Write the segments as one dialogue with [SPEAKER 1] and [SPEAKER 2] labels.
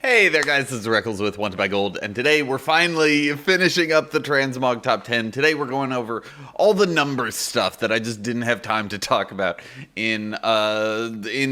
[SPEAKER 1] Hey there guys, this is Reckles with WTBGold, and today we're finally finishing up the Transmog Top 10. Today we're going over all the numbers stuff that I just didn't have time to talk about in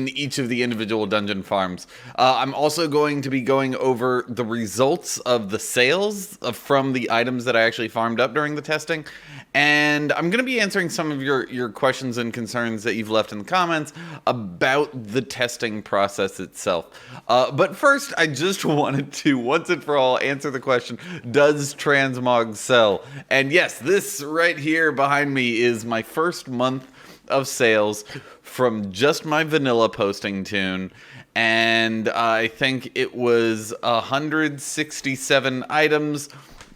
[SPEAKER 1] each of the individual dungeon farms. I'm also going to be going over the results of the sales from the items that I actually farmed up during the testing. And I'm going to be answering some of your questions and concerns that you've left in the comments about the testing process itself. But first, I just wanted to, once and for all, answer the question, does Transmog sell? And yes, this right here behind me is my first month of sales from just my vanilla posting tune. And I think it was 167 items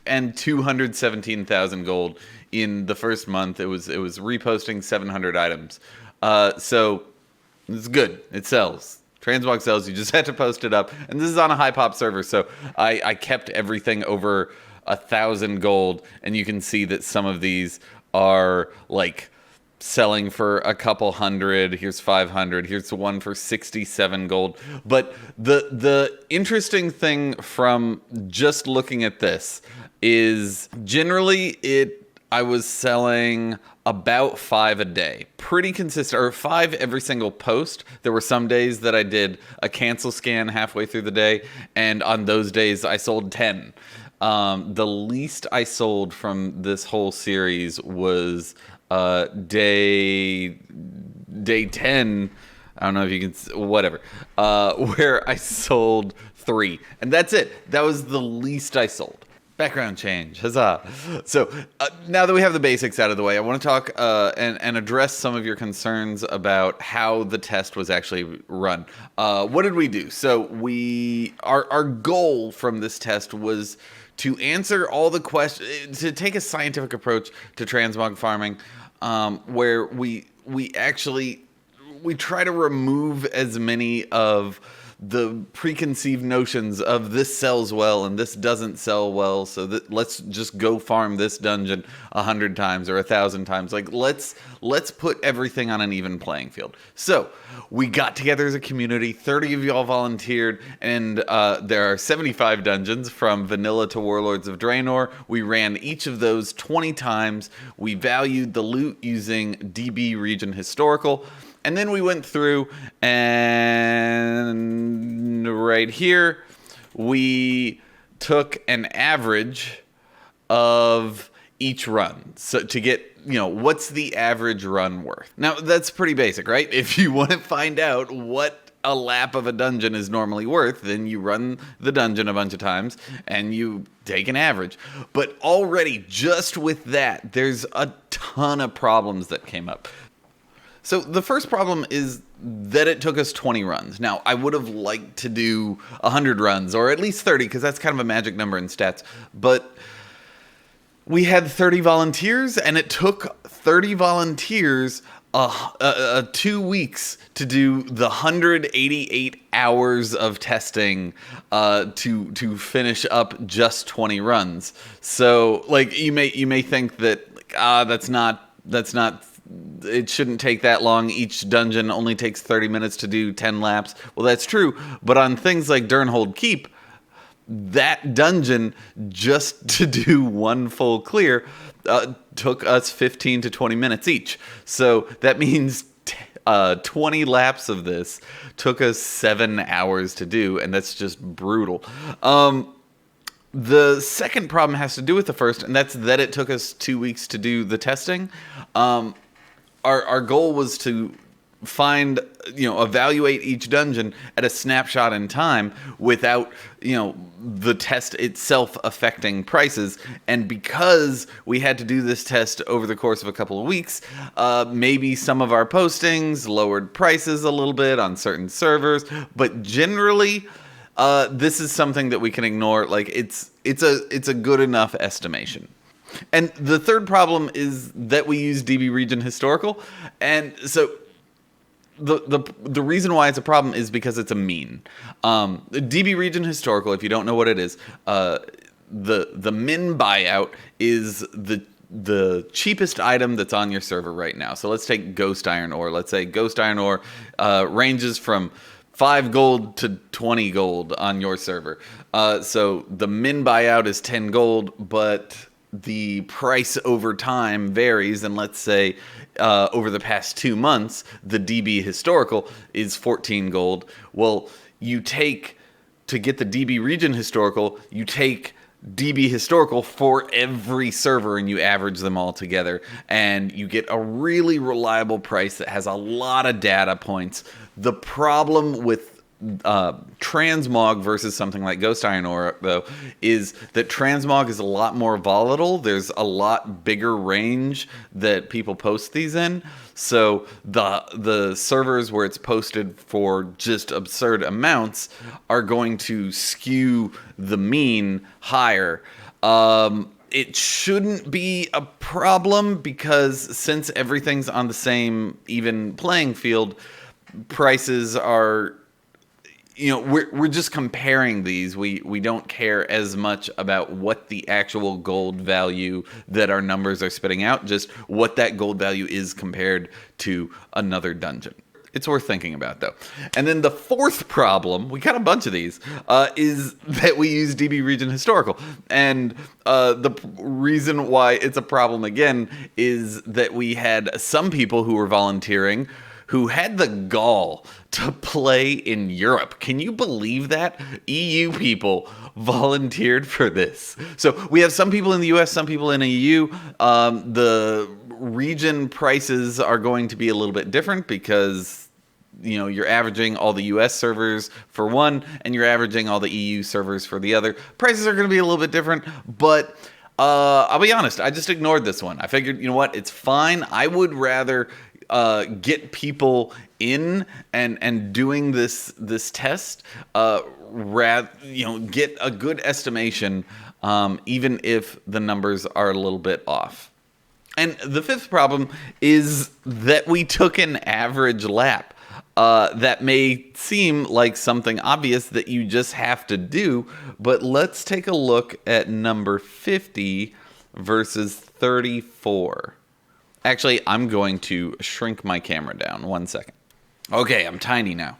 [SPEAKER 1] and 217,000 gold. In the first month, it was reposting 700 items. So it's good. It sells. Transmog sells. You just had to post it up. And this is on a high pop server, so I kept everything over 1,000 gold. And you can see that some of these are like selling for a couple hundred. Here's 500. Here's the one for 67 gold. But the interesting thing from just looking at this is generally I was selling about 5 a day, pretty consistent, or 5 every single post. There were some days that I did a cancel scan halfway through the day, and on those days I sold 10. The least I sold from this whole series was day 10. I don't know if you can, whatever, where I sold 3, and that's it. That was the least I sold. Background change, huzzah. So now that we have the basics out of the way, I want to talk and address some of your concerns about how the test was actually run. What did we do? So our goal from this test was to answer all the questions, to take a scientific approach to transmog farming, where we try to remove as many of the preconceived notions of this sells well and this doesn't sell well, so that let's just go farm this dungeon 100 times or 1,000 times. Like let's put everything on an even playing field. So we got together as a community. 30 of y'all volunteered, and there are 75 dungeons from vanilla to Warlords of Draenor. We ran each of those 20 times. We valued the loot using DB Region Historical. And then we went through, and right here, we took an average of each run. So to get, what's the average run worth? Now, that's pretty basic, right? If you want to find out what a lap of a dungeon is normally worth, then you run the dungeon a bunch of times and you take an average. But already, just with that, there's a ton of problems that came up. So the first problem is that it took us 20 runs. Now, I would have liked to do 100 runs, or at least 30, because that's kind of a magic number in stats. But we had 30 volunteers, and it took 30 volunteers 2 weeks to do the 188 hours of testing to finish up just 20 runs. So, like, you may think that that's not. It shouldn't take that long. Each dungeon only takes 30 minutes to do 10 laps. Well, that's true. But on things like Durnhold Keep, that dungeon, just to do one full clear, took us 15 to 20 minutes each. So that means 20 laps of this took us 7 hours to do, and that's just brutal. The second problem has to do with the first, and that's that it took us 2 weeks to do the testing. Our goal was to find, evaluate each dungeon at a snapshot in time without, the test itself affecting prices. And because we had to do this test over the course of a couple of weeks, maybe some of our postings lowered prices a little bit on certain servers, but generally, this is something that we can ignore. Like it's a good enough estimation. And the third problem is that we use DB Region Historical, and so the reason why it's a problem is because it's a mean. DB Region Historical, if you don't know what it is, the min buyout is the cheapest item that's on your server right now. So let's take Ghost Iron Ore. Let's say Ghost Iron Ore ranges from 5 gold to 20 gold on your server. So the min buyout is 10 gold, but the price over time varies. And let's say over the past 2 months, the DB historical is 14 gold. Well, to get the DB region historical, you take DB historical for every server and you average them all together, and you get a really reliable price that has a lot of data points. The problem with Transmog versus something like Ghost Iron Ore, though, is that Transmog is a lot more volatile. There's a lot bigger range that people post these in. So the servers where it's posted for just absurd amounts are going to skew the mean higher. It shouldn't be a problem because since everything's on the same even playing field, prices are, we're just comparing these. We don't care as much about what the actual gold value that our numbers are spitting out, just what that gold value is compared to another dungeon. It's worth thinking about, though. And then the fourth problem, we got a bunch of these, is that we use DB Region Historical. And the reason why it's a problem, again, is that we had some people who were volunteering who had the gall to play in Europe. Can you believe that? EU people volunteered for this. So we have some people in the US, some people in the EU. The region prices are going to be a little bit different because you're averaging all the US servers for one, and you're averaging all the EU servers for the other. Prices are going to be a little bit different, but I'll be honest, I just ignored this one. I figured, it's fine. I would rather get people in and doing this test, get a good estimation, even if the numbers are a little bit off. And the fifth problem is that we took an average lap. That may seem like something obvious that you just have to do, but let's take a look at number 50 versus 34. Actually, I'm going to shrink my camera down. 1 second. Okay, I'm tiny now.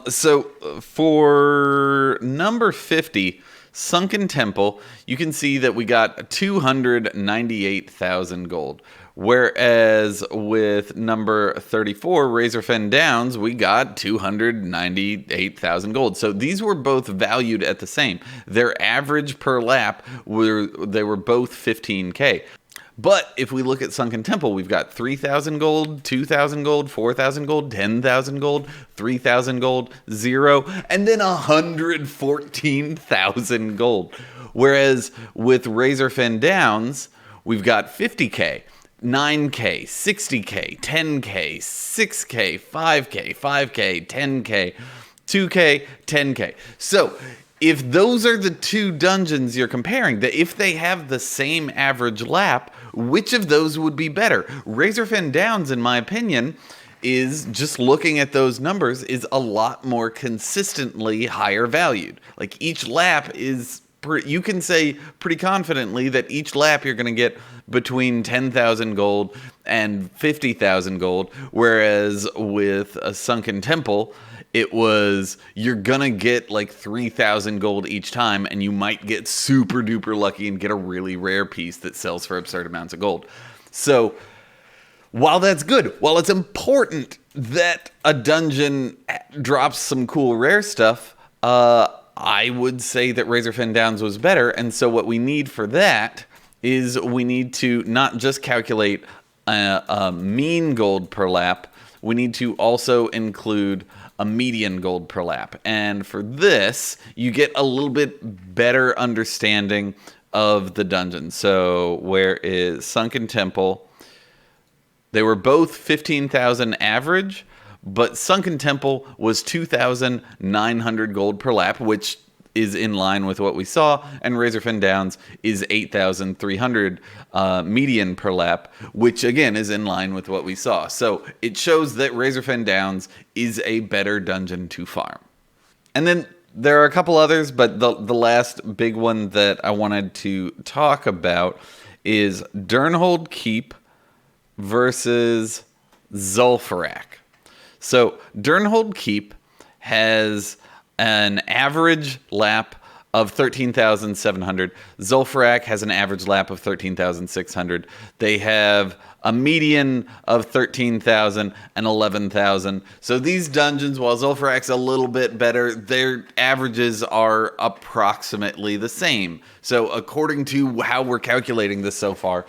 [SPEAKER 1] So for number 50, Sunken Temple, you can see that we got 298,000 gold. Whereas with number 34, Razorfen Downs, we got 298,000 gold. So these were both valued at the same. Their average per lap, they were both 15K. But if we look at Sunken Temple, we've got 3,000 gold, 2,000 gold, 4,000 gold, 10,000 gold, 3,000 gold, 0, and then 114,000 gold. Whereas with Razorfen Downs, we've got 50K, 9K, 60K, 10K, 6K, 5K, 5K, 10K, 2K, 10K. So if those are the two dungeons you're comparing, that if they have the same average lap, which of those would be better? Razorfen Downs, in my opinion, is, just looking at those numbers, is a lot more consistently higher valued. Like each lap is, you can say pretty confidently that each lap you're going to get between 10,000 gold and 50,000 gold, whereas with a Sunken Temple, it was, you're gonna get like 3,000 gold each time, and you might get super duper lucky and get a really rare piece that sells for absurd amounts of gold. So while that's good, while it's important that a dungeon drops some cool rare stuff, I would say that Razorfen Downs was better. And so what we need for that is we need to not just calculate a mean gold per lap, we need to also include a median gold per lap. And for this, you get a little bit better understanding of the dungeon. So where is Sunken Temple? They were both 15,000 average, but Sunken Temple was 2,900 gold per lap, which is in line with what we saw, and Razorfen Downs is 8,300 median per lap, which again is in line with what we saw. So it shows that Razorfen Downs is a better dungeon to farm. And then there are a couple others, but the last big one that I wanted to talk about is Durnhold Keep versus Zul'Farrak. So Durnhold Keep has an average lap of 13,700. Zul'Farrak has an average lap of 13,600. They have a median of 13,000 and 11,000. So these dungeons, while Zul'Farrak's a little bit better, their averages are approximately the same. So according to how we're calculating this so far,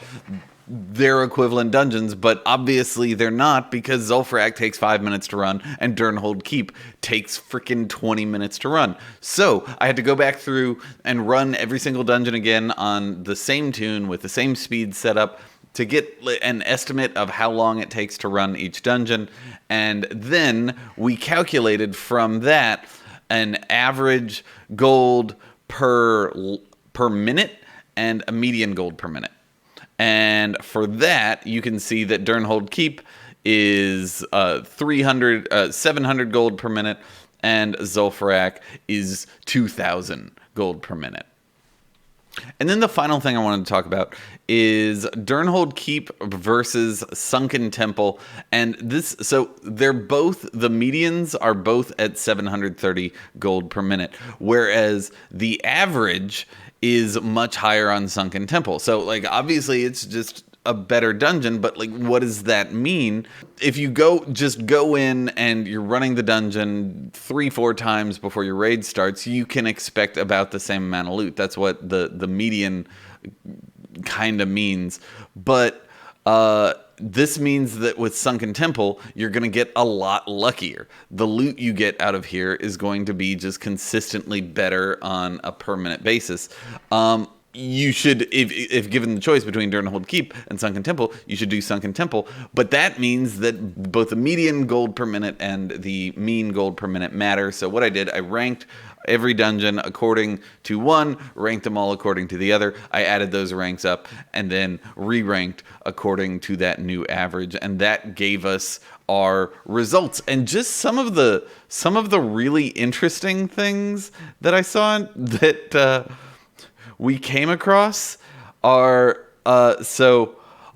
[SPEAKER 1] they're equivalent dungeons, but obviously they're not, because Zul'Farrak takes 5 minutes to run and Durnhold Keep takes freaking 20 minutes to run. So I had to go back through and run every single dungeon again on the same tune with the same speed setup to get an estimate of how long it takes to run each dungeon. And then we calculated from that an average gold per minute and a median gold per minute. And for that, you can see that Durnhold Keep is 700 gold per minute, and Zul'Farrak is 2,000 gold per minute. And then the final thing I wanted to talk about is Durnhold Keep versus Sunken Temple. And so they're both, the medians are both at 730 gold per minute, whereas the average is much higher on Sunken Temple. So, like, obviously it's just a better dungeon, but, like, what does that mean? If you just go in and you're running the dungeon 3-4 times before your raid starts, you can expect about the same amount of loot. That's what the median kind of means. But this means that with Sunken Temple, you're going to get a lot luckier. The loot you get out of here is going to be just consistently better on a per minute basis. You should, if given the choice between Durnhold Keep and Sunken Temple, you should do Sunken Temple. But that means that both the median gold per minute and the mean gold per minute matter. So what I did, I ranked every dungeon according to one, ranked them all according to the other. I added those ranks up and then re-ranked according to that new average, and that gave us our results. And just some of the really interesting things that I saw that we came across are so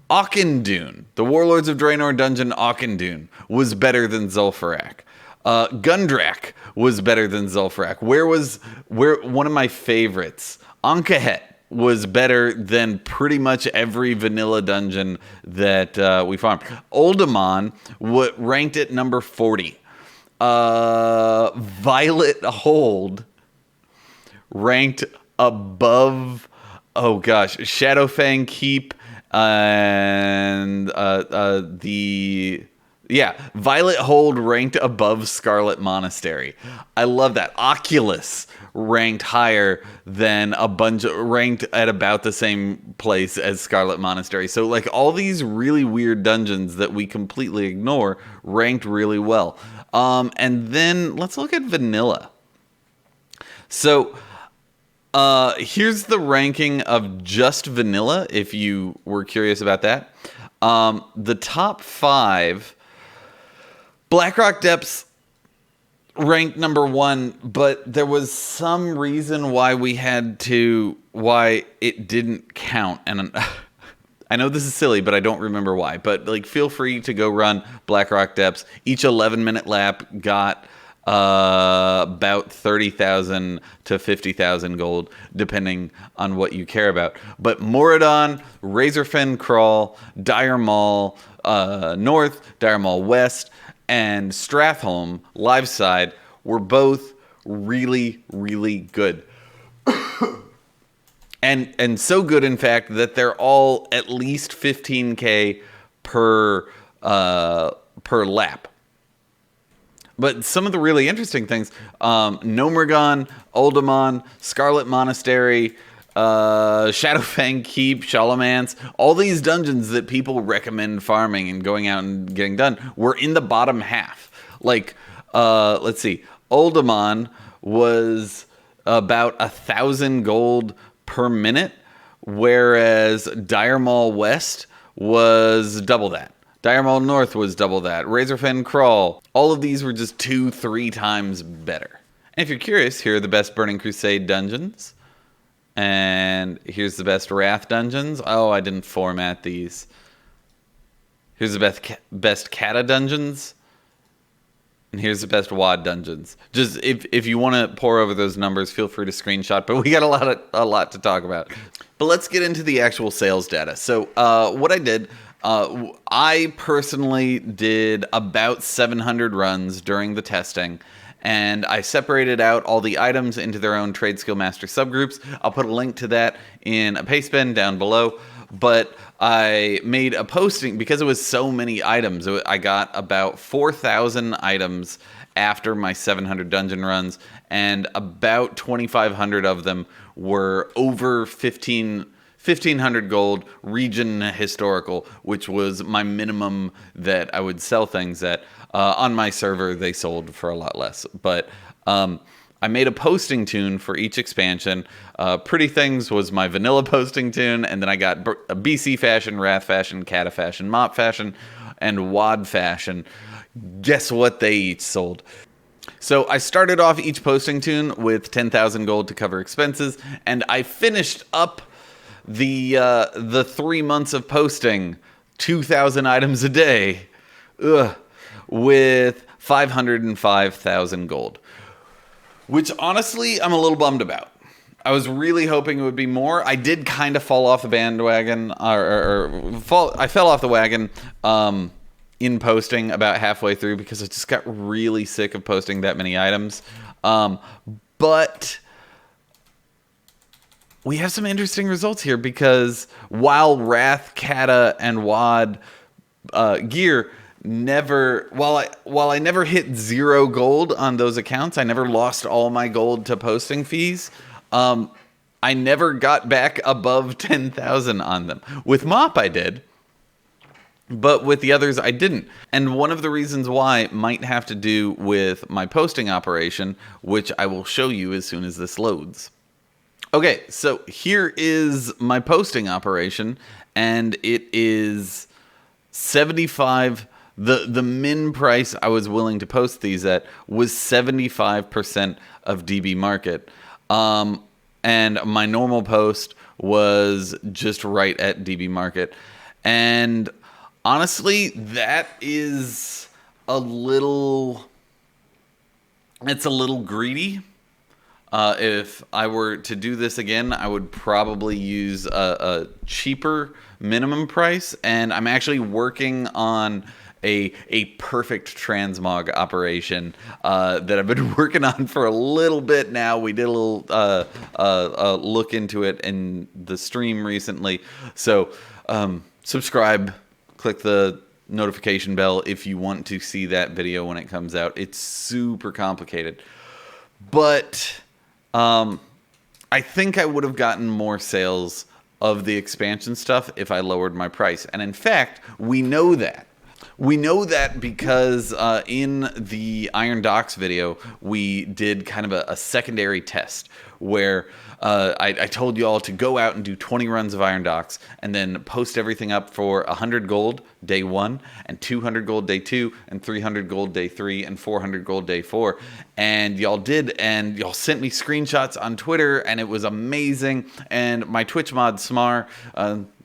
[SPEAKER 1] Auchindoun, the Warlords of Draenor dungeon Auchindoun, was better than Zul'Farrak. Gundrak was better than Zul'Farrak. Where one of my favorites, Ankahet, was better than pretty much every vanilla dungeon that we farmed. Oldemon ranked at number 40. Violet Hold ranked above, oh gosh, Shadowfang Keep and Violet Hold ranked above Scarlet Monastery. I love that. Oculus ranked higher than ranked at about the same place as Scarlet Monastery. So, like, all these really weird dungeons that we completely ignore ranked really well. And then let's look at vanilla. So, here's the ranking of just vanilla, if you were curious about that. The top 5, Blackrock Depths ranked number 1, but there was some reason why it didn't count. And I know this is silly, but I don't remember why. But, like, feel free to go run Blackrock Depths. Each 11-minute lap got about 30,000 to 50,000 gold, depending on what you care about. But Moradon, Razorfen Crawl, Dire Maul North, Dire Maul West, and Stratholme Liveside were both really, really good. and so good, in fact, that they're all at least 15k per lap. But some of the really interesting things, Nomergon, Oldemon, Scarlet Monastery, Shadowfang Keep, Shalomance, all these dungeons that people recommend farming and going out and getting done were in the bottom half. Like, let's see, Oldemon was about 1,000 gold per minute, whereas Dire Maul West was double that. Dire Maul North was double that. Razorfen Crawl. All of these were just 2-3 times better. And if you're curious, here are the best Burning Crusade dungeons. And here's the best Wrath dungeons. Oh, I didn't format these. Here's the best Kata dungeons. And here's the best WAD dungeons. Just if you want to pour over those numbers, feel free to screenshot. But we got a lot to talk about. But let's get into the actual sales data. So what I did, I personally did about 700 runs during the testing. And I separated out all the items into their own Trade Skill Master subgroups. I'll put a link to that in a paste bin down below. But I made a posting because it was so many items. I got about 4,000 items after my 700 dungeon runs, and about 2,500 of them were over 1,500 gold region historical, which was my minimum that I would sell things at. On my server, they sold for a lot less. But I made a posting tune for each expansion. Pretty Things was my vanilla posting tune, and then I got BC Fashion, Wrath Fashion, Kata Fashion, Mop Fashion, and WAD Fashion. Guess what they each sold? So I started off each posting tune with 10,000 gold to cover expenses, and I finished up the 3 months of posting 2,000 items a day with 505,000 gold. Which, honestly, I'm a little bummed about. I was really hoping it would be more. I did kind of fall off the bandwagon, I fell off the wagon in posting about halfway through because I just got really sick of posting that many items. But we have some interesting results here because while Wrath, Kata, and WAD gear while I never hit 0 gold on those accounts, I never lost all my gold to posting fees. I never got back above 10,000 on them. With Mop, I did, but with the others, I didn't. And one of the reasons why might have to do with my posting operation, which I will show you as soon as this loads. Okay, so here is my posting operation, and it is 75. The min price I was willing to post these at was 75% of DB market. And my normal post was just right at DB market. And honestly, that is it's a little greedy. If I were to do this again, I would probably use a cheaper minimum price. And I'm actually working on a perfect transmog operation that I've been working on for a little bit now. We did a little look into it in the stream recently. So subscribe, click the notification bell if you want to see that video when it comes out. It's super complicated. But I think I would have gotten more sales of the expansion stuff if I lowered my price. And in fact, we know that. We know that because in the Iron Docks video, we did kind of a secondary test where I told you all to go out and do 20 runs of Iron Docks and then post everything up for 100 gold day 1 and 200 gold day 2 and 300 gold day 3 and 400 gold day 4. And y'all did, and y'all sent me screenshots on Twitter, and it was amazing. And my Twitch mod, Smar,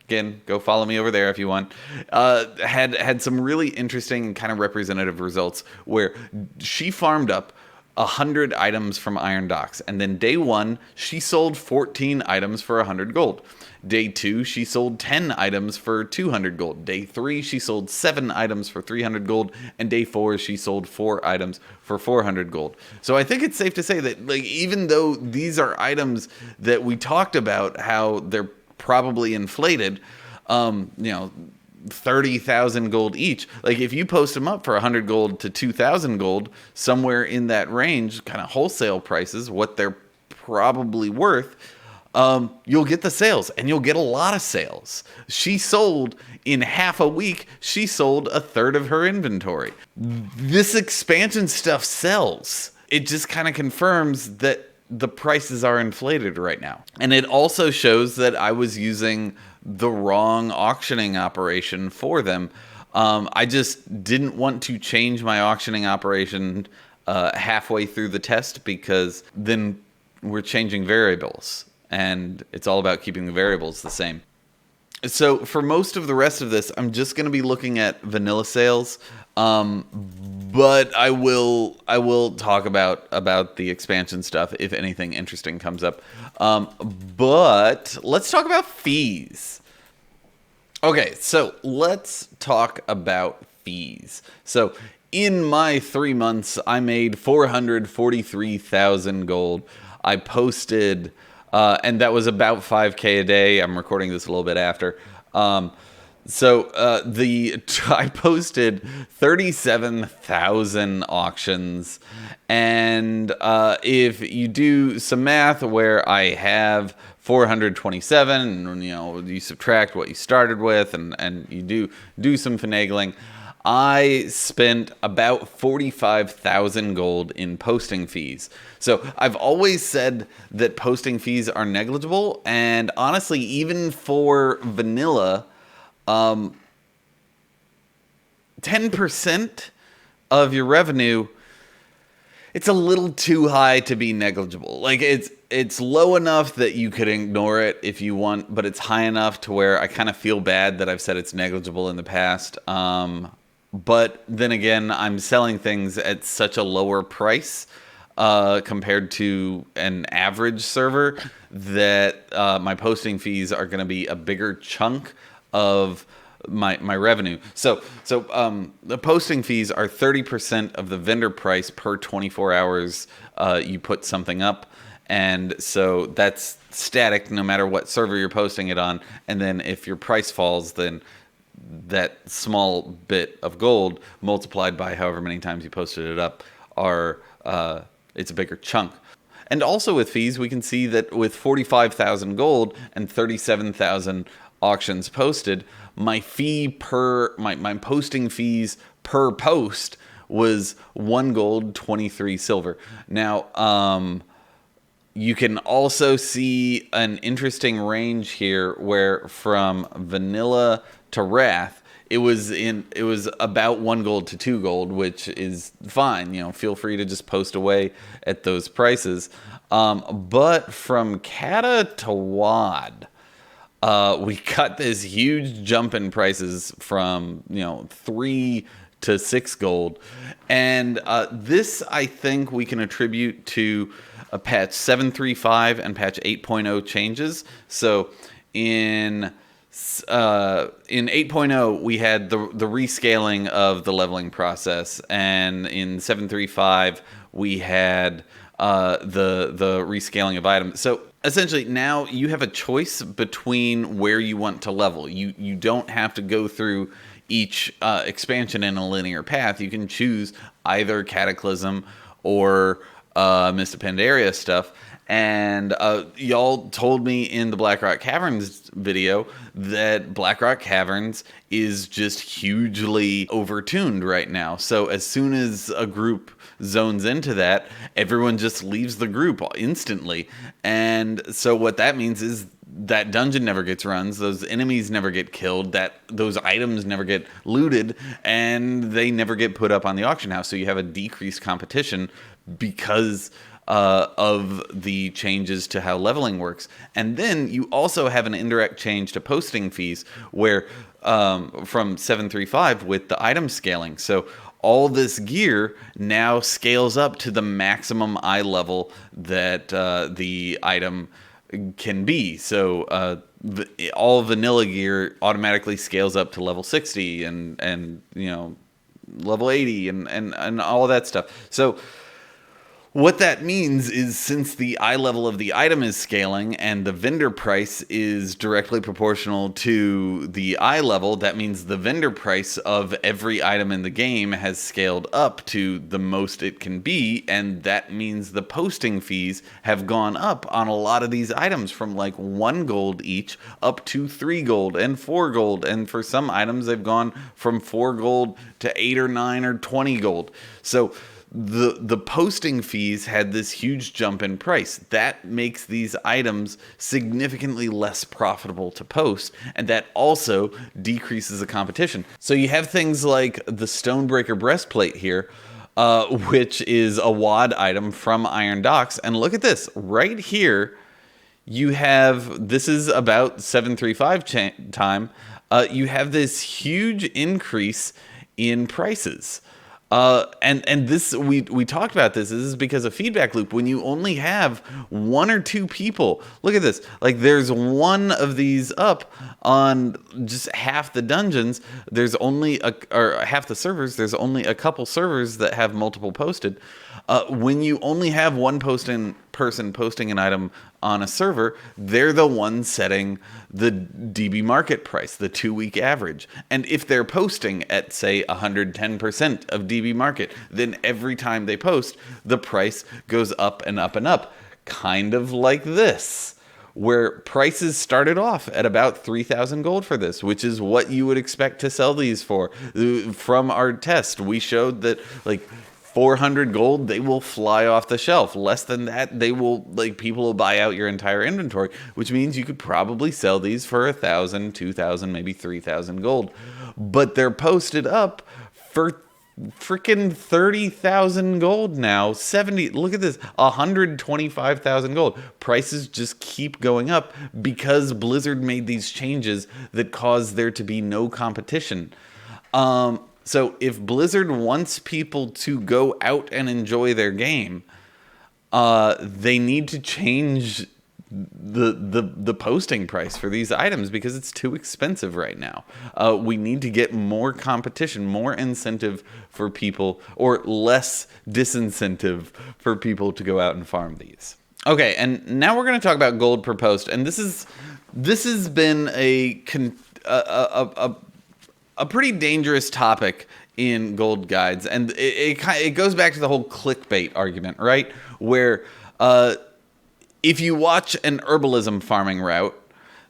[SPEAKER 1] again, go follow me over there if you want. Had some really interesting and kind of representative results where she farmed up 100 items from Iron Docks. And then day 1, she sold 14 items for 100 gold. Day 2, she sold 10 items for 200 gold. Day 3, she sold 7 items for 300 gold. And day 4, she sold 4 items for 400 gold. So I think it's safe to say that, like, even though these are items that we talked about how they're probably inflated, 30,000 gold each. Like, if you post them up for 100 gold to 2,000 gold, somewhere in that range, kind of wholesale prices, what they're probably worth, you'll get the sales, and you'll get a lot of sales. She sold, in half a week, she sold a third of her inventory. This expansion stuff sells. It just kind of confirms that the prices are inflated right now. And it also shows that I was using the wrong auctioning operation for them. I just didn't want to change my auctioning operation halfway through the test, because then we're changing variables, and it's all about keeping the variables the same. So for most of the rest of this, I'm just going to be looking at vanilla sales. But I will talk about the expansion stuff if anything interesting comes up. But let's talk about fees. Okay, so let's talk about fees. So in my 3 months, I made 443,000 gold. I posted, and that was about 5K a day. I'm recording this a little bit after. I posted 37,000 auctions, and if you do some math where I have 427, and you subtract what you started with, and you do some finagling, I spent about 45,000 gold in posting fees. So I've always said that posting fees are negligible, and honestly, even for vanilla, 10% of your revenue, it's a little too high to be negligible. Like it's low enough that you could ignore it if you want, but it's high enough to where I kind of feel bad that I've said it's negligible in the past. But then again, I'm selling things at such a lower price compared to an average server that my posting fees are going to be a bigger chunk of my revenue. So the posting fees are 30% of the vendor price per 24 hours you put something up. And so that's static no matter what server you're posting it on. And then if your price falls, then that small bit of gold multiplied by however many times you posted it up it's a bigger chunk. And also with fees, we can see that with 45,000 gold and 37,000 auctions posted, my posting fees per post was 1 gold, 23 silver. Now, you can also see an interesting range here where from vanilla to wrath, it was about 1 gold to 2 gold, which is fine. Feel free to just post away at those prices. But from Kata to Wad, we got this huge jump in prices from 3 to 6 gold, and this I think we can attribute to a patch 7.3.5 and patch 8.0 changes. So in 8.0 we had the rescaling of the leveling process, and in 7.3.5 we had the rescaling of items. So essentially now you have a choice between where you want to level. You don't have to go through each expansion in a linear path. You can choose either Cataclysm or Mist of Pandaria stuff. And y'all told me in the Blackrock Caverns video that Blackrock Caverns is just hugely overtuned right now. So as soon as a group zones into that, everyone just leaves the group instantly. And so what that means is that dungeon never gets runs, those enemies never get killed, that those items never get looted, and they never get put up on the auction house. So you have a decreased competition because of the changes to how leveling works. And then you also have an indirect change to posting fees where from 7.3.5 with the item scaling. So all this gear now scales up to the maximum eye level that the item can be. So all vanilla gear automatically scales up to level 60 and level 80 and all that stuff. So what that means is, since the eye level of the item is scaling and the vendor price is directly proportional to the eye level, that means the vendor price of every item in the game has scaled up to the most it can be, and that means the posting fees have gone up on a lot of these items from like 1 gold each up to 3 gold and 4 gold, and for some items they've gone from 4 gold to 8 or 9 or 20 gold. So the posting fees had this huge jump in price. That makes these items significantly less profitable to post, and that also decreases the competition. So you have things like the Stonebreaker breastplate here, which is a WAD item from Iron Docks, and look at this right here. you have, this is about 735 time, you have this huge increase in prices. And this, we talked about this. This is because of feedback loop. When you only have one or two people, look at this. Like, there's one of these up on just half the dungeons. There's only or half the servers. There's only a couple servers that have multiple posted. When you only have one person posting an item on a server, they're the ones setting the DB market price, the 2-week average. And if they're posting at, say, 110% of DB market, then every time they post, the price goes up and up and up. Kind of like this, where prices started off at about 3,000 gold for this, which is what you would expect to sell these for. From our test, we showed that, like, 400 gold, they will fly off the shelf. Less than that, they will, like, people will buy out your entire inventory, which means you could probably sell these for 1,000, 2,000, maybe 3,000 gold. But they're posted up for freaking 30,000 gold now. 70, look at this, 125,000 gold. Prices just keep going up because Blizzard made these changes that caused there to be no competition. So if Blizzard wants people to go out and enjoy their game, they need to change the posting price for these items because it's too expensive right now. We need to get more competition, more incentive for people, or less disincentive for people to go out and farm these. Okay, and now we're going to talk about gold per post, and this has been a pretty dangerous topic in gold guides, and it goes back to the whole clickbait argument, right? Where if you watch an herbalism farming route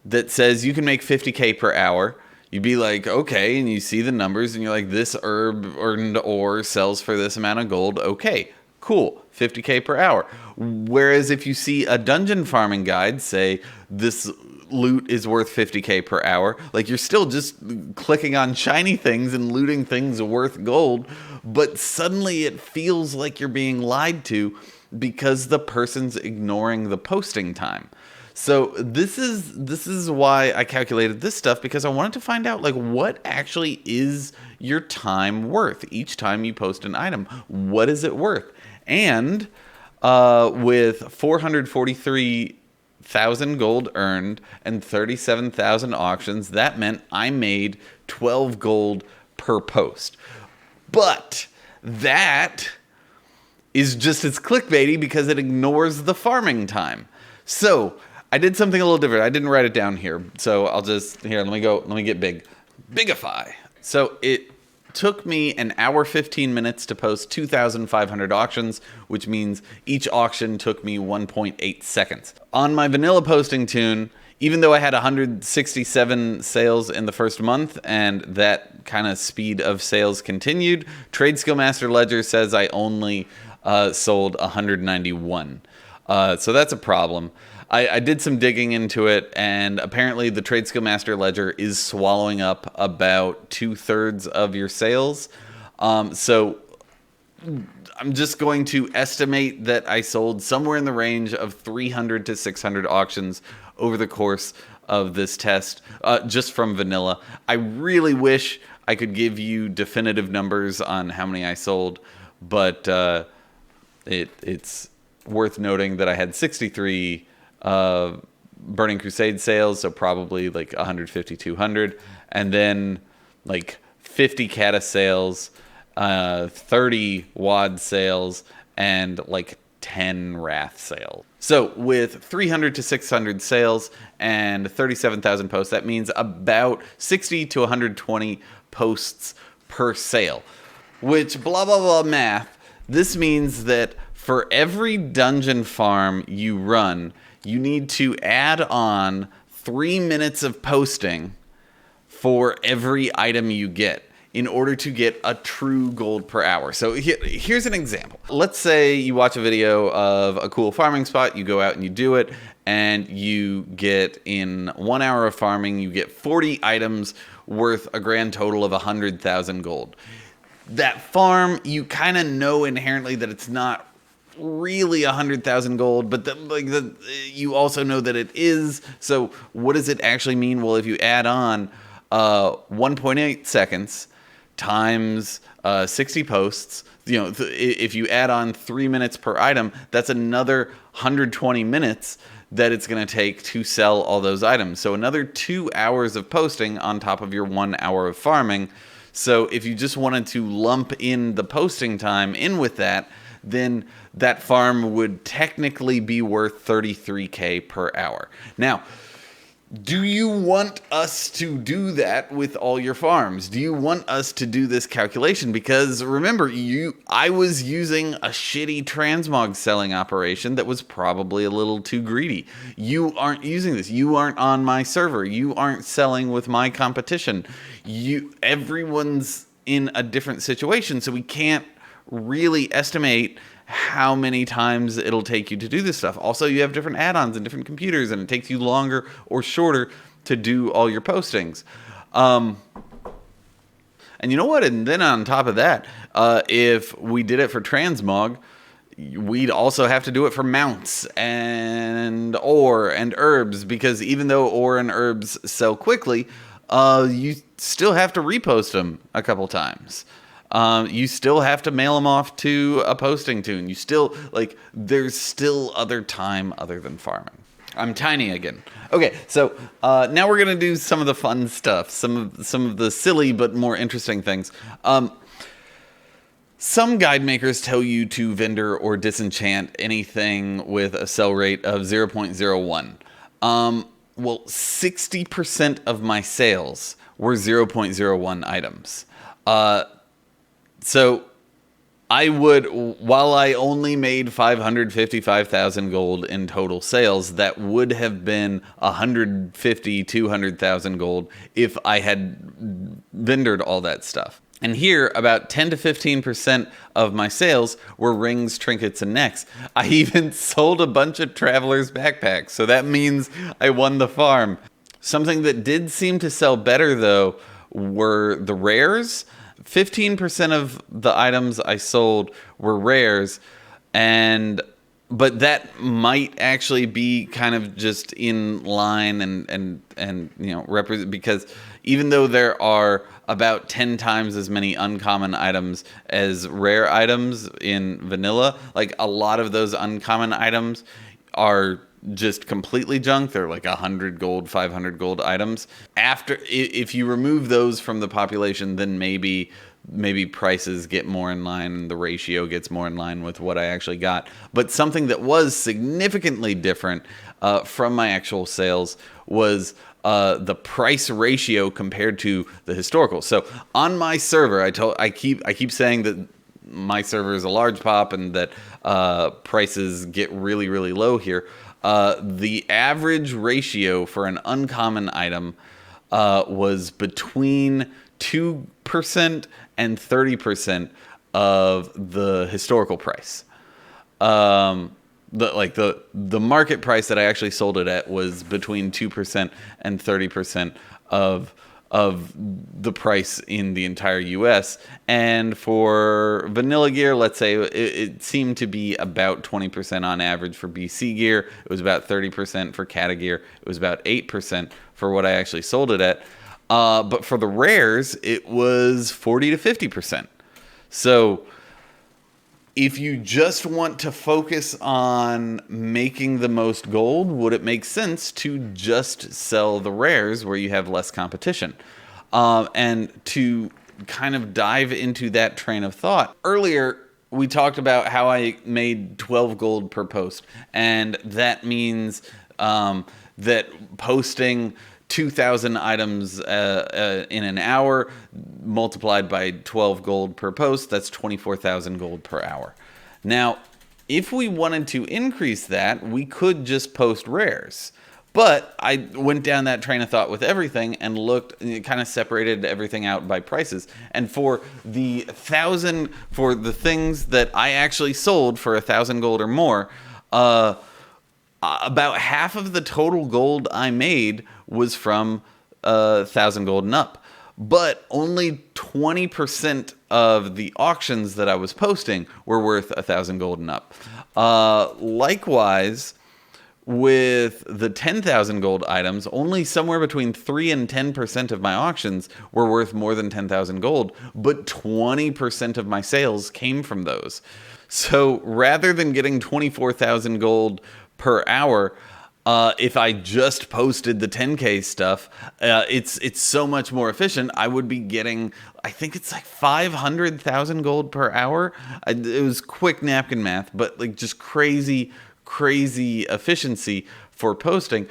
[SPEAKER 1] that says you can make 50k per hour, you'd be like, okay, and you see the numbers, and you're like, this herb or sells for this amount of gold. Okay, cool, 50k per hour. Whereas if you see a dungeon farming guide say this loot is worth 50k per hour, like, you're still just clicking on shiny things and looting things worth gold, but suddenly it feels like you're being lied to because the person's ignoring the posting time. So this is why I calculated this stuff, because I wanted to find out, like, what actually is your time worth each time you post an item. What is it worth? And with 443,000 gold earned and 37,000 auctions, that meant I made 12 gold per post. But that is just as clickbaity because it ignores the farming time. So I did something a little different. I didn't write it down here. So I'll just, here, let me get bigify. So it took me an hour, 15 minutes to post 2,500 auctions, which means each auction took me 1.8 seconds. On my vanilla posting tune, even though I had 167 sales in the first month and that kind of speed of sales continued, Trade Skill Master Ledger says I only sold 191. So that's a problem. I did some digging into it, and apparently the Trade Skill Master Ledger is swallowing up about 2/3 of your sales. So I'm just going to estimate that I sold somewhere in the range of 300 to 600 auctions over the course of this test, just from vanilla. I really wish I could give you definitive numbers on how many I sold, but it's worth noting that I had 63 Burning Crusade sales, so probably like 150, 200, and then like 50 Kata sales, 30 WAD sales, and like 10 Wrath sales. So with 300 to 600 sales and 37,000 posts, that means about 60 to 120 posts per sale, which, blah, blah, blah math, this means that for every dungeon farm you run, you need to add on 3 minutes of posting for every item you get in order to get a true gold per hour. So here's an example. Let's say you watch a video of a cool farming spot, you go out and you do it, and you get, in 1 hour of farming, you get 40 items worth a grand total of 100,000 gold. That farm, you kind of know inherently that it's not really 100,000 gold, but you also know that it is. So what does it actually mean? Well, if you add on 1.8 seconds times 60 posts, if you add on 3 minutes per item, that's another 120 minutes that it's going to take to sell all those items. So another 2 hours of posting on top of your 1 hour of farming. So if you just wanted to lump in the posting time in with that, then that farm would technically be worth 33K per hour. Now, do you want us to do that with all your farms? Do you want us to do this calculation? Because remember, I was using a shitty transmog selling operation that was probably a little too greedy. You aren't using this. You aren't on my server. You aren't selling with my competition. Everyone's in a different situation, so we can't really estimate how many times it'll take you to do this stuff. Also, you have different add-ons and different computers, and it takes you longer or shorter to do all your postings. And you know what? And then on top of that, if we did it for Transmog, we'd also have to do it for mounts and ore and herbs, because even though ore and herbs sell quickly, you still have to repost them a couple times. You still have to mail them off to a posting tune. There's still other time other than farming. I'm tiny again. Okay, so now we're gonna do some of the fun stuff, some of the silly but more interesting things. Some guide makers tell you to vendor or disenchant anything with a sell rate of 0.01. Well, 60% of my sales were 0.01 items. So while I only made 555,000 gold in total sales, that would have been 150, 200,000 gold if I had vendored all that stuff. And here, about 10 to 15% of my sales were rings, trinkets, and necks. I even sold a bunch of travelers' backpacks, so that means I won the farm. Something that did seem to sell better, though, were the rares. 15% of the items I sold were rares, but that might actually be kind of just in line and represent, because even though there are about 10 times as many uncommon items as rare items in vanilla, like a lot of those uncommon items are just completely junk. They're like 100 gold, 500 gold items. If you remove those from the population, then maybe prices get more in line and the ratio gets more in line with what I actually got. But something that was significantly different from my actual sales was the price ratio compared to the historical. So on my server, I keep saying that my server is a large pop and that prices get really, really low here. The average ratio for an uncommon item was between 2% and 30% of the historical price. The market price that I actually sold it at was between 2% and 30% of the price in the entire US. And for vanilla gear, let's say it seemed to be about 20% on average for BC gear. It was about 30% for Cata gear. It was about 8% for what I actually sold it at. But for the rares, it was 40 to 50%. So if you just want to focus on making the most gold, would it make sense to just sell the rares where you have less competition? And to kind of dive into that train of thought, earlier we talked about how I made 12 gold per post, and that means that posting 2,000 items in an hour multiplied by 12 gold per post, that's 24,000 gold per hour. Now, if we wanted to increase that, we could just post rares. But I went down that train of thought with everything and looked, kind of separated everything out by prices. And for the things that I actually sold for 1,000 gold or more, about half of the total gold I made was from 1,000 gold and up. But only 20% of the auctions that I was posting were worth 1,000 gold and up. Likewise, with the 10,000 gold items, only somewhere between 3 and 10% of my auctions were worth more than 10,000 gold, but 20% of my sales came from those. So rather than getting 24,000 gold per hour, if I just posted the 10K stuff, it's so much more efficient. I would be getting, I think it's like 500,000 gold per hour. It was quick napkin math, but like just crazy efficiency for posting.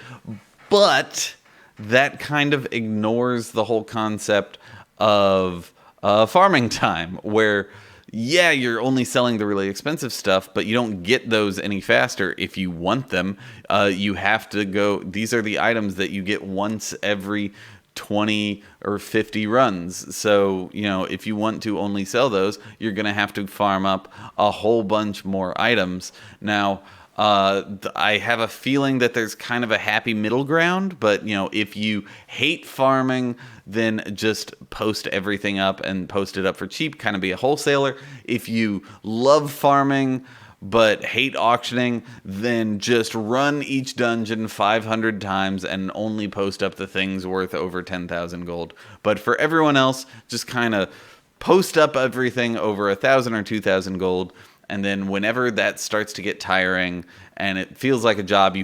[SPEAKER 1] But that kind of ignores the whole concept of farming time, where yeah, you're only selling the really expensive stuff, but you don't get those any faster if you want them. You have to go, these are the items that you get once every 20 or 50 runs. So, you know, if you want to only sell those, you're going to have to farm up a whole bunch more items. Now, I have a feeling that there's kind of a happy middle ground, but you know, if you hate farming, then just post everything up and post it up for cheap, kind of be a wholesaler. If you love farming but hate auctioning, then just run each dungeon 500 times and only post up the things worth over 10,000 gold. But for everyone else, just kind of post up everything over 1,000 or 2,000 gold. And then whenever that starts to get tiring and it feels like a job,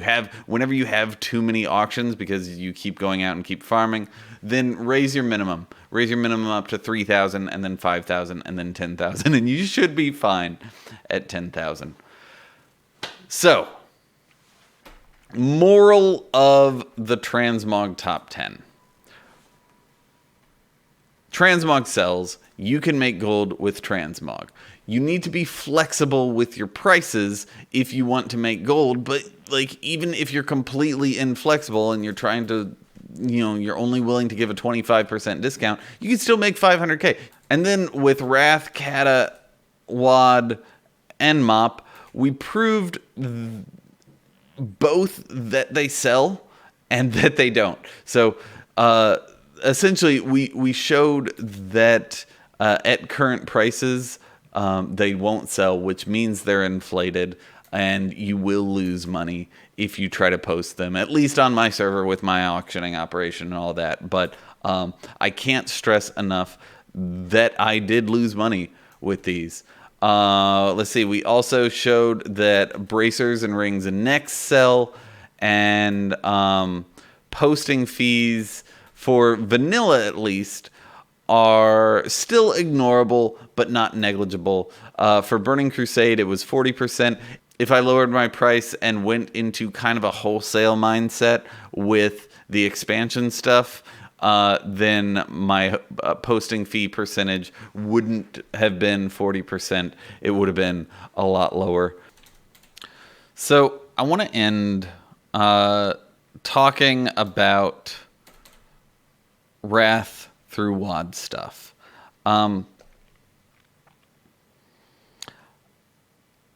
[SPEAKER 1] whenever you have too many auctions because you keep going out and keep farming, then raise your minimum. Raise your minimum up to 3,000 and then 5,000 and then 10,000. And you should be fine at 10,000. So, moral of the Transmog Top 10. Transmog sells. You can make gold with Transmog. You need to be flexible with your prices if you want to make gold, but like even if you're completely inflexible and you're trying to, you know, you're only willing to give a 25% discount, you can still make 500k. And then with Wrath, Kata, Wad, and Mop, we proved both that they sell and that they don't. So essentially, we showed that at current prices, they won't sell, which means they're inflated, and you will lose money if you try to post them, at least on my server with my auctioning operation and all that. But I can't stress enough that I did lose money with these. Let's see, we also showed that bracers and rings and necks sell, and posting fees for vanilla at least are still ignorable, but not negligible. For Burning Crusade, it was 40%. If I lowered my price and went into kind of a wholesale mindset with the expansion stuff, then my posting fee percentage wouldn't have been 40%. It would have been a lot lower. So I want to end talking about Wrath through WAD stuff.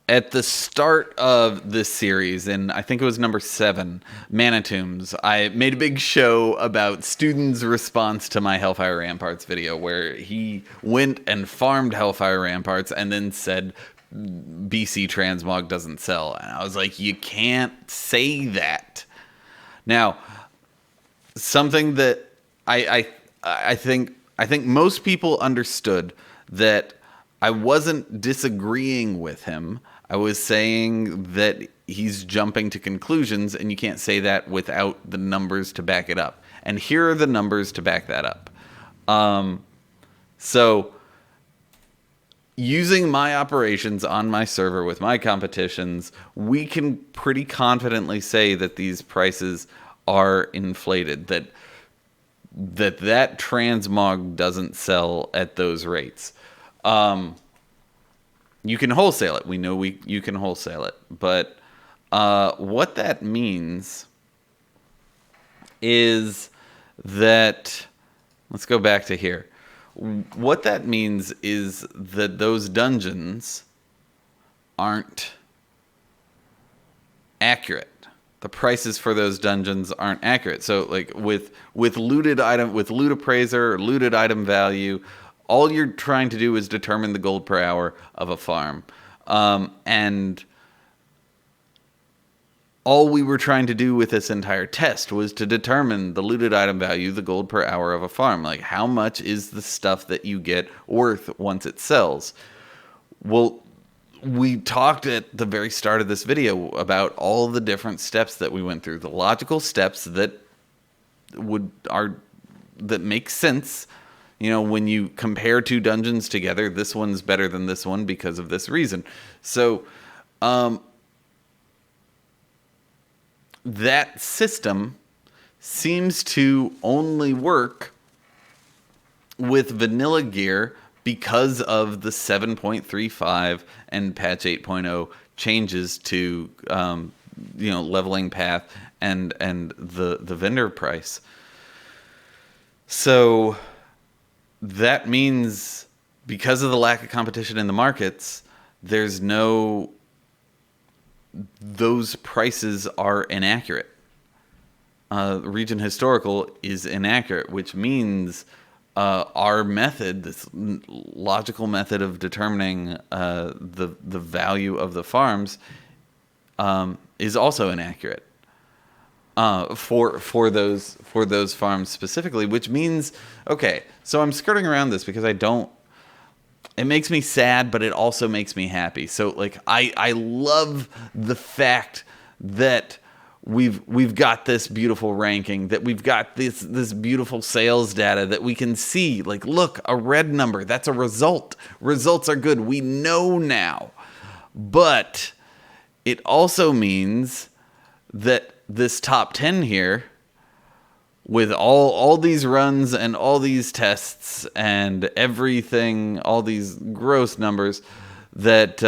[SPEAKER 1] At the start of this series, and I think it was number 7, Manatoombs, I made a big show about Student's response to my Hellfire Ramparts video, where he went and farmed Hellfire Ramparts and then said BC Transmog doesn't sell. And I was like, you can't say that. Now, something that I think most people understood that I wasn't disagreeing with him. I was saying that he's jumping to conclusions, and you can't say that without the numbers to back it up. And here are the numbers to back that up. So using my operations on my server with my competitions, we can pretty confidently say that these prices are inflated, that Transmog doesn't sell at those rates. You can wholesale it. We know you can wholesale it. But what that means is that, let's go back to here. What that means is that those dungeons aren't accurate. The prices for those dungeons aren't accurate. So like with looted item, with loot appraiser or looted item value, all you're trying to do is determine the gold per hour of a farm. And all we were trying to do with this entire test was to determine the looted item value, the gold per hour of a farm. Like, how much is the stuff that you get worth once it sells? Well, we talked at the very start of this video about all the different steps that we went through, the logical steps that make sense. You know, when you compare two dungeons together, this one's better than this one because of this reason. So, that system seems to only work with vanilla gear because of the 7.35 and patch 8.0 changes to leveling path and the vendor price. So that means because of the lack of competition in the markets, those prices are inaccurate. Region historical is inaccurate, which means our method, this logical method of determining the value of the farms, is also inaccurate for those farms specifically. Which means, okay, so I'm skirting around this because it makes me sad, but it also makes me happy. So like I love the fact that we've got this beautiful ranking, that we've got this beautiful sales data that we can see. Like, look, a red number, that's a result. Results are good. We know now. But it also means that this top 10 here, with all these runs and all these tests and everything, all these gross numbers, that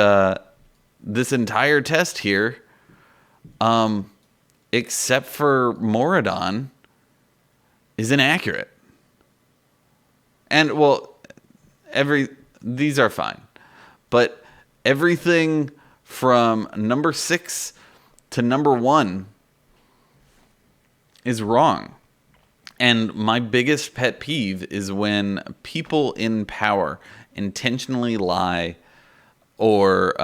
[SPEAKER 1] this entire test here, except for Moradon, is inaccurate. And, well, these are fine. But everything from number 6 to number 1 is wrong. And my biggest pet peeve is when people in power intentionally lie or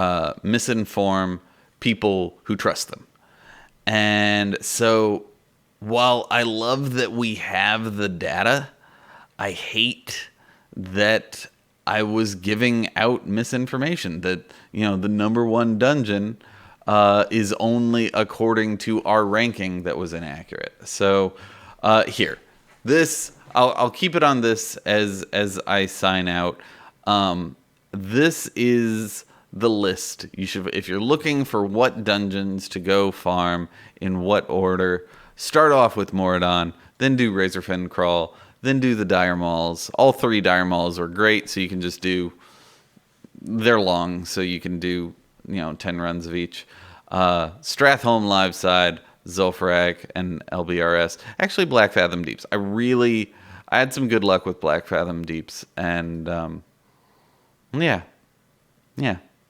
[SPEAKER 1] misinform people who trust them. And so while I love that we have the data, I hate that I was giving out misinformation, that, the number 1 dungeon is only according to our ranking that was inaccurate. So here, I'll keep it on this as I sign out. This is the list. You should, if you're looking for what dungeons to go farm in what order, start off with Moradon, then do Razorfen Crawl, then do the Dire Mauls. All 3 Dire Mauls are great, so you can just they're long, so you can do 10 runs of each. Stratholme Liveside, Zul'Farrak, and LBRS. Actually, Black Fathom Deeps. I had some good luck with Black Fathom Deeps, and yeah.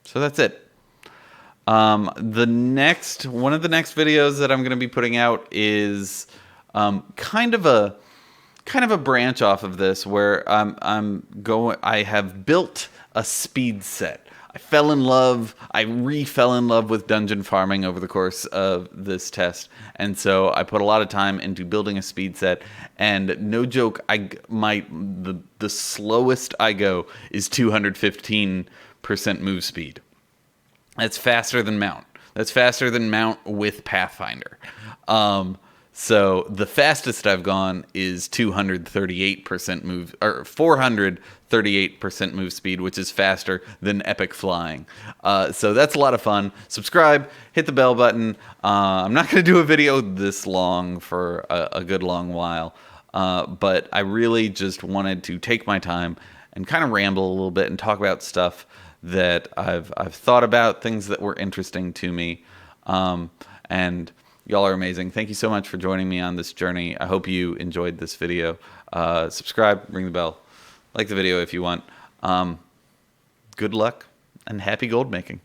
[SPEAKER 1] So that's it. One of the next videos that I'm going to be putting out is kind of a branch off of this, where I have built a speed set. I re-fell in love with dungeon farming over the course of this test, and so I put a lot of time into building a speed set. And no joke, the slowest I go is 215% move speed. That's faster than Mount. That's faster than Mount with Pathfinder. So the fastest I've gone is 238% move, or 438% move speed, which is faster than epic flying. So that's a lot of fun. Subscribe, hit the bell button. I'm not going to do a video this long for a good long while, but I really just wanted to take my time and kind of ramble a little bit and talk about stuff that I've thought about, things that were interesting to me, and y'all are amazing. Thank you so much for joining me on this journey. I hope you enjoyed this video. Subscribe, ring the bell, like the video if you want. Good luck and happy gold making.